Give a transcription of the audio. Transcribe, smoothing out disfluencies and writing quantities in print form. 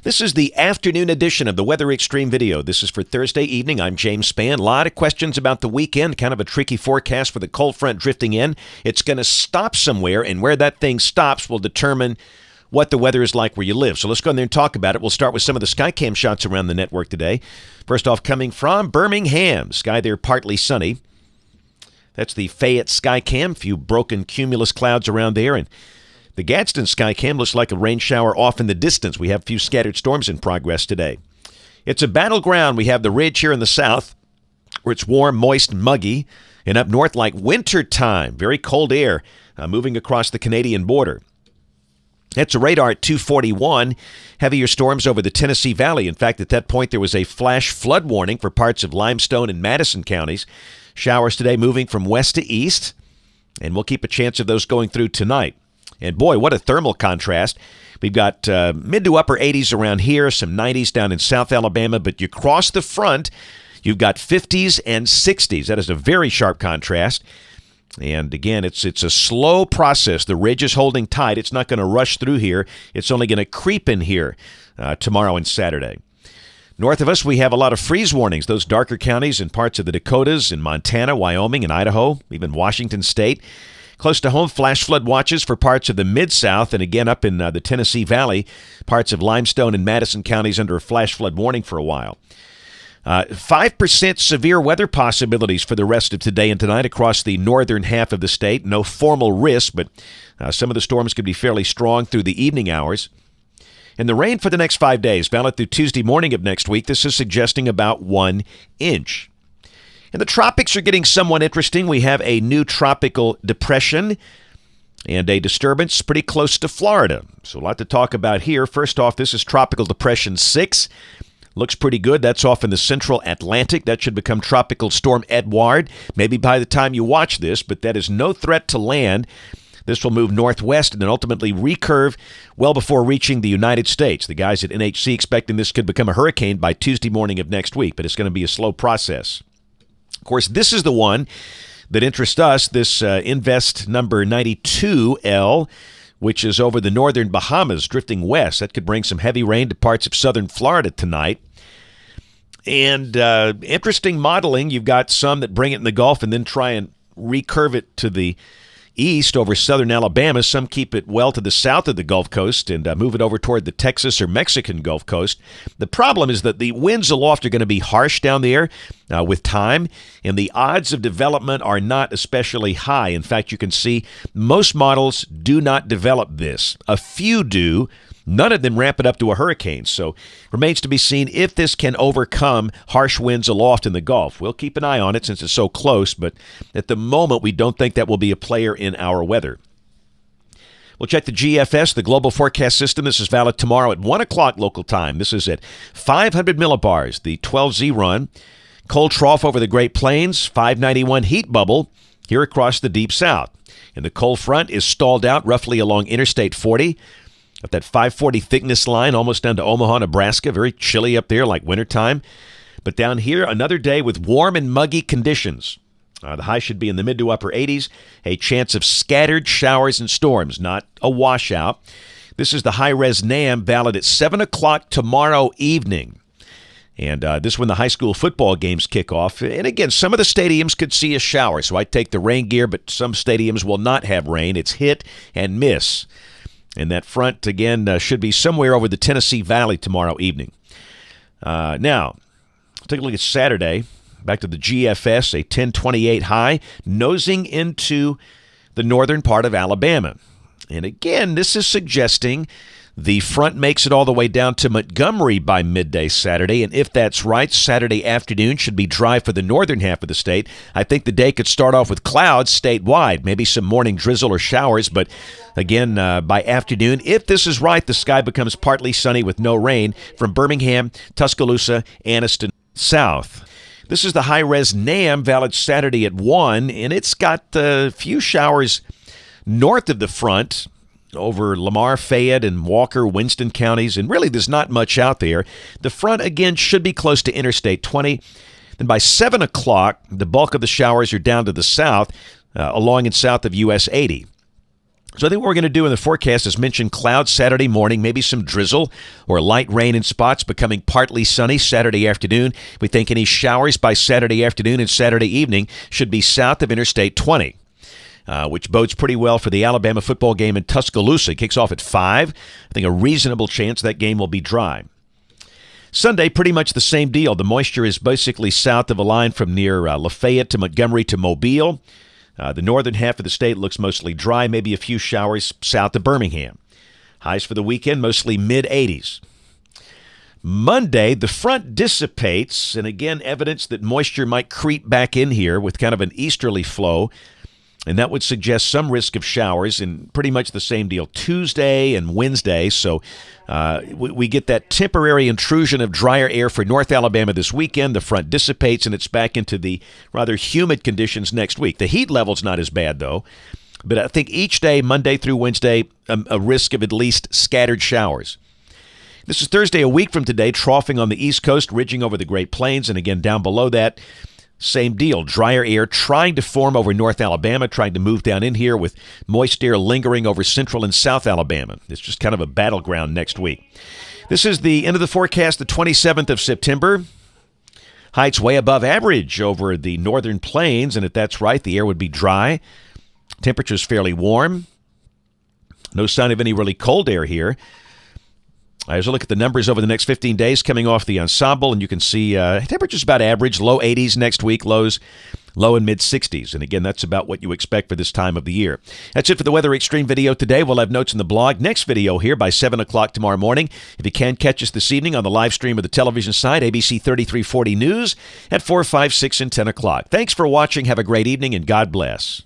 This is the afternoon edition of the Weather Xtreme video. This is for Thursday evening. I'm James Spann. A lot of questions about the weekend. Kind of a tricky forecast for the cold front drifting in. It's going to stop somewhere, and where that thing stops will determine what the weather is like where you live. So let's go in there and talk about it. We'll start with some of the Skycam shots around the network today. First off, coming from Birmingham. Sky there partly sunny. That's the Fayette Skycam. A few broken cumulus clouds around there, and the Gadsden Skycam looks like a rain shower off in the distance. We have a few scattered storms in progress today. It's a battleground. We have the ridge here in the south where it's warm, moist, muggy, and up north like winter time. Very cold air moving across the Canadian border. That's a radar at 241. Heavier storms over the Tennessee Valley. In fact, at that point, there was a flash flood warning for parts of Limestone and Madison counties. Showers today moving from west to east, and we'll keep a chance of those going through tonight. And boy, what a thermal contrast. We've got mid to upper 80s around here, some 90s down in South Alabama, but you cross the front, you've got 50s and 60s. That is a very sharp contrast. And again, it's a slow process. The ridge is holding tight. It's not going to rush through here. It's only going to creep in here tomorrow and Saturday. North of us, we have a lot of freeze warnings. Those darker counties in parts of the Dakotas, in Montana, Wyoming, and Idaho, even Washington State. Close to home, flash flood watches for parts of the Mid-South, and again up in the Tennessee Valley, parts of Limestone and Madison counties under a flash flood warning for a while. 5% severe weather possibilities for the rest of today and tonight across the northern half of the state. No formal risk, but some of the storms could be fairly strong through the evening hours. And the rain for the next 5 days, valid through Tuesday morning of next week, this is suggesting about 1 inch. And the tropics are getting somewhat interesting. We have a new tropical depression and a disturbance pretty close to Florida. So a lot to talk about here. First off, this is Tropical Depression 6. Looks pretty good. That's off in the central Atlantic. That should become Tropical Storm Edward, maybe by the time you watch this, but that is no threat to land. This will move northwest and then ultimately recurve well before reaching the United States. The guys at NHC expecting this could become a hurricane by Tuesday morning of next week, but it's going to be a slow process. Of course, this is the one that interests us, this Invest number 92L, which is over the northern Bahamas, drifting west. That could bring some heavy rain to parts of southern Florida tonight. And interesting modeling. You've got some that bring it in the Gulf and then try and recurve it to the east over southern Alabama. Some keep it well to the south of the Gulf Coast and move it over toward the Texas or Mexican Gulf Coast. The problem is that the winds aloft are going to be harsh down there with time, and the odds of development are not especially high. In fact, you can see most models do not develop this. A few do. None of them ramp it up to a hurricane, so remains to be seen if this can overcome harsh winds aloft in the Gulf. We'll keep an eye on it since it's so close, but at the moment, we don't think that will be a player in our weather. We'll check the GFS, the Global Forecast System. This is valid tomorrow at 1 o'clock local time. This is at 500 millibars, the 12Z run. Cold trough over the Great Plains, 591 heat bubble here across the Deep South. And the cold front is stalled out roughly along Interstate 40. At that 540 thickness line, almost down to Omaha, Nebraska. Very chilly up there, like wintertime. But down here, another day with warm and muggy conditions. The high should be in the mid to upper 80s. A chance of scattered showers and storms, not a washout. This is the high-res NAM, valid at 7 o'clock tomorrow evening. And this is when the high school football games kick off. And again, some of the stadiums could see a shower, so I take the rain gear, but some stadiums will not have rain. It's hit and miss. And that front, again, should be somewhere over the Tennessee Valley tomorrow evening. Now, take a look at Saturday. Back to the GFS, a 1028 high, nosing into the northern part of Alabama. And again, this is suggesting the front makes it all the way down to Montgomery by midday Saturday. And if that's right, Saturday afternoon should be dry for the northern half of the state. I think the day could start off with clouds statewide, maybe some morning drizzle or showers. But again, by afternoon, if this is right, the sky becomes partly sunny with no rain from Birmingham, Tuscaloosa, Anniston, south. This is the high-res NAM, valid Saturday at 1, and it's got a few showers north of the front, over Lamar, Fayette, and Walker, Winston counties, and really there's not much out there. The front, again, should be close to Interstate 20. Then by 7 o'clock, the bulk of the showers are down to the south, along and south of US 80. So I think what we're going to do in the forecast is mention clouds Saturday morning, maybe some drizzle or light rain in spots, becoming partly sunny Saturday afternoon. We think any showers by Saturday afternoon and Saturday evening should be south of Interstate 20. Which bodes pretty well for the Alabama football game in Tuscaloosa. It kicks off at 5. I think a reasonable chance that game will be dry. Sunday, pretty much the same deal. The moisture is basically south of a line from near Lafayette to Montgomery to Mobile. The northern half of the state looks mostly dry, maybe a few showers south of Birmingham. Highs for the weekend, mostly mid-80s. Monday, the front dissipates, and again, evidence that moisture might creep back in here with kind of an easterly flow. And that would suggest some risk of showers, and pretty much the same deal Tuesday and Wednesday. So we get that temporary intrusion of drier air for North Alabama this weekend. The front dissipates, and it's back into the rather humid conditions next week. The heat level's not as bad, though. But I think each day, Monday through Wednesday, a risk of at least scattered showers. This is Thursday, a week from today, troughing on the East Coast, ridging over the Great Plains, and again down below that, same deal. Drier air trying to form over North Alabama, trying to move down in here with moist air lingering over Central and South Alabama. It's just kind of a battleground next week. This is the end of the forecast, the 27th of September. Heights way above average over the northern plains, and if that's right, the air would be dry. Temperatures fairly warm. No sign of any really cold air here. As I look at the numbers over the next 15 days coming off the ensemble, and you can see temperatures about average, low 80s next week, lows low and mid-60s. And again, that's about what you expect for this time of the year. That's it for the Weather Xtreme video today. We'll have notes in the blog. Next video here by 7 o'clock tomorrow morning. If you can, catch us this evening on the live stream of the television side, ABC 3340 News, at 4, 5, 6, and 10 o'clock. Thanks for watching. Have a great evening, and God bless.